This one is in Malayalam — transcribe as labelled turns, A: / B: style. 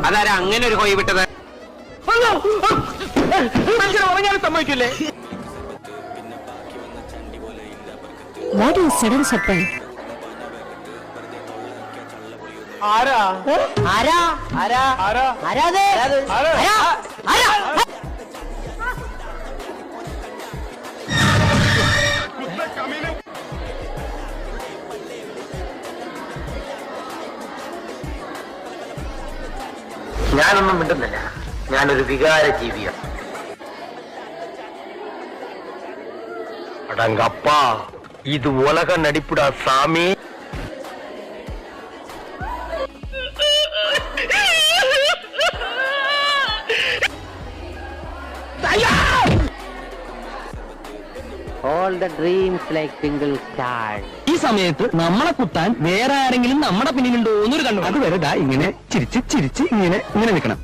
A: അതാരാ അങ്ങനെ ഒരു കോഴി വിട്ടത്?
B: ഉറങ്ങാൻ സമ്മതിക്കില്ലേ?
C: What is sudden surprise?
B: ആരാ
D: ആരാ ആരാ
B: ആരാ
D: ആരാത്
B: ആരാ
D: ആരാ
A: ഞാനൊന്നും മിണ്ടുന്നില്ല. ഞാനൊരു വികാര ജീവിയാണ്. അടങ്കപ്പാ, ഇത് ഉലക നടിപ്പിടാ സാമി.
D: All the dreams like single star.
E: ഈ സമയത്ത് നമ്മളെ കുത്താൻ വേറെ ആരെങ്കിലും നമ്മുടെ പിന്നിലുണ്ടോ എന്നൊരു കണ്ടു. അത് വരെ ഇങ്ങനെ ചിരിച്ച് ചിരിച്ച് ഇങ്ങനെ നിൽക്കണം.